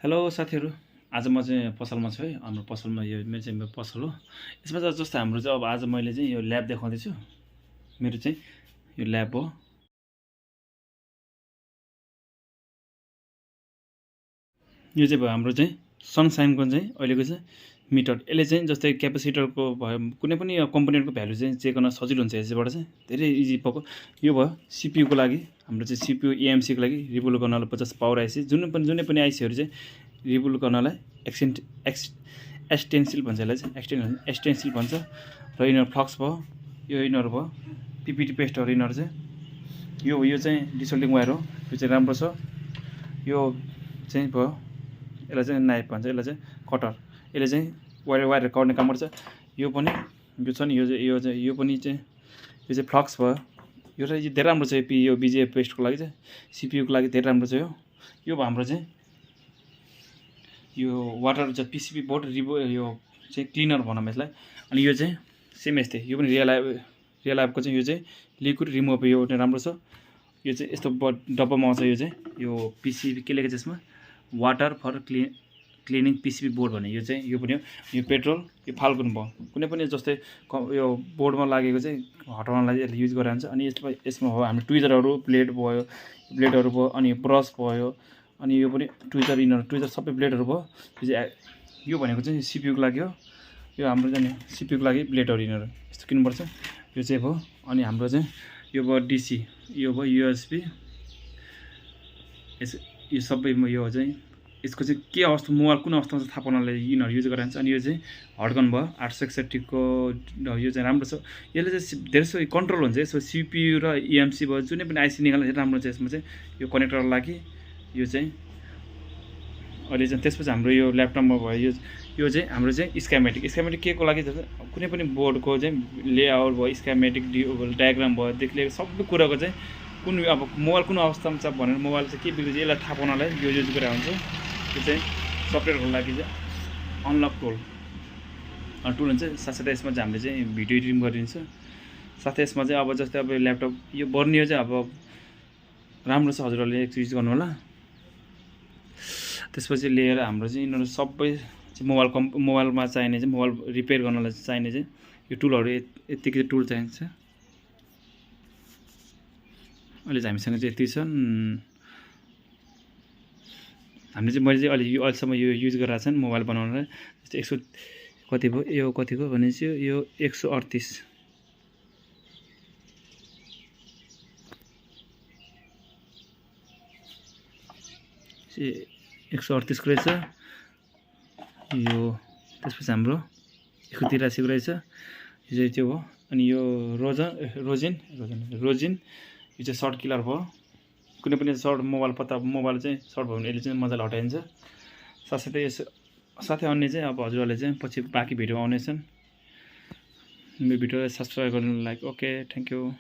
Hello साथीहरू। आज म चाहिँ पसलमा छु है। हाम्रो पसलमा यो मेरो पसल हो। यसमा चाहिँ जस्तो हाम्रो चाहिँ अब आज मैले चाहिँ यो ल्याब देखाउँदैछु। मेरो चाहिँ यो ल्याब हो। यो चाहिँ भयो हाम्रो चाहिँ सनसाइनको चाहिँ अहिलेको चाहिँ मिटर। यसले चाहिँ जस्तै क्यापेसिटरको भयो कुनै पनि कम्पोनेन्टको भ्यालु चाहिँ चेक गर्न सजिलो हुन्छ। यसबाट चाहिँ धेरै इजी भएको यो भयो। सिपियुको लागि हाम्रो चाहिँ सिपियु एएमसीको लागि रिभोल्भ गर्नलाई 50 पावर आइसी जुनै पनि आइसीहरू चाहिँ रिभोल्भ गर्नलाई एक्सटेन्सिल भन्छ। यसलाई चाहिँ एक्सटेन्सिल भन्छ। र यिनीहरू फ्लक्स भयो। यो यिनीहरू भयो पिपिटी पेस्टहरू। यिनीहरू चाहिँ यो चाहिँ डिसोल्डिङ वायर हो। यो चाहिँ राम्रो छ। यो चाहिँ भयो यसलाई चाहिँ नाइफ भन्छ। यसलाई चाहिँ कटर। यसले चाहिँ वायर काट्ने काम गर्छ। यो पनि यो छ नि यो पनि चाहिँ यो चाहिँ फ्लक्स भयो। यो चाहिँ धेरै राम्रो छ। यो बिजिए पेस्टको लागि चाहिँ सिपियुको लागि धेरै राम्रो छ। यो भयो हाम्रो चाहिँ यो वाटर चाहिँ पिसिबी बोर्ड यो चाहिँ क्लिनर भनौँ यसलाई। अनि यो चाहिँ सेम यस्तै यो पनि रियल लाइफको चाहिँ यो चाहिँ लिक्विड रिमुभ यो राम्रो छ। यो चाहिँ यस्तो डब्बामा आउँछ। यो चाहिँ यो पिसिबी के लेखेको छ यसमा water for cleaning PCB board भन्ने यो चाहिँ यो पनि हो। यो पेट्रोल यो फाल्गुन भयो कुनै पनि जस्तै यो बोर्डमा लागेको चाहिँ हटाउनलाई यसले युज गरेर हुन्छ। अनि यसमा हो हाम्रो ट्विजरहरू ब्लेडहरू भयो। अनि ब्रस भयो। अनि यो पनि ट्विजर सबै ब्लेडहरू भयो। यो भनेको चाहिँ सिपियुको लागि हो। यो हाम्रो चाहिँ सिपियुको लागि ब्लेडहरू यिनीहरू यस्तो किन्नुपर्छ। यो चाहिँ भयो। अनि हाम्रो चाहिँ यो भयो डिसी यो भयो युएसबी यो सबैमा यो चाहिँ यसको चाहिँ के अवस्था मोबाइल कुन अवस्थामा थाहा पाउनलाई यिनीहरू युज गरिरहन्छ। अनि यो चाहिँ हटगन भयो 861को यो चाहिँ राम्रो छ। यसले चाहिँ धेरै सो कन्ट्रोल हुन्छ। यसो सिपियु र इएमसी भयो जुनै पनि आइसी निकाल्दा राम्रो छ। यसमा चाहिँ यो कनेक्टरको लागि यो चाहिँ अहिले चाहिँ त्यसपछि हाम्रो यो ल्यापटपमा भयो यो चाहिँ हाम्रो चाहिँ स्केमेटिक के को लागि कुनै पनि बोर्डको चाहिँ लेआउट भयो स्केमेटिक डायग्राम भयोदेखि लिएर सबै कुराको चाहिँ कुन अब मोबाइल कुन अवस्थामा छ भनेर मोबाइल चाहिँ के बिग्रिन्छ यसलाई थाहा पाउनलाई यो युज गरेर हुन्छ। यो चाहिँ सफ्टवेयरको लागि चाहिँ अनलक टुल हुन्छ। साथसाथै यसमा चाहिँ हामीले चाहिँ भिडियो एडिटिङ गरिदिन्छ। साथै यसमा चाहिँ अब जस्तै अब ल्यापटप यो बर्नियो चाहिँ अब राम्रो छ। हजुरहरूले युज गर्नु होला। त्यसपछि लिएर हाम्रो चाहिँ यिनीहरू सबै चाहिँ मोबाइलमा चाहिने चाहिँ मोबाइल रिपेयर गर्नलाई चाहिने चाहिँ यो टुलहरू यतिकै टुल चाहिन्छ। अहिले चाहिँ हामीसँग चाहिँ यति छन्। हामीले चाहिँ मैले चाहिँ अहिलेसम्म यो युज गरिरहेको छन् मोबाइल बनाउनलाई। जस्तै 100 कति भयो यो कतिको भनेपछि यो 138 138 को रहेछ यो। त्यसपछि हाम्रो 183 को रहेछ यो चाहिँ त्यो हो। अनि यो रोजिन यो चाहिँ सर्ट किलर भयो। कुनै पनि सर्ट मोबाइल चाहिँ सर्ट भयो भने यसले चाहिँ मजाले हटाइन्छ। साथै अन्य चाहिँ अब हजुरहरूले चाहिँ पछि बाँकी भिडियो आउनेछन्। मेरो भिडियोलाई सब्सक्राइब गर्नु लाइक ओके थ्याङ्क यू।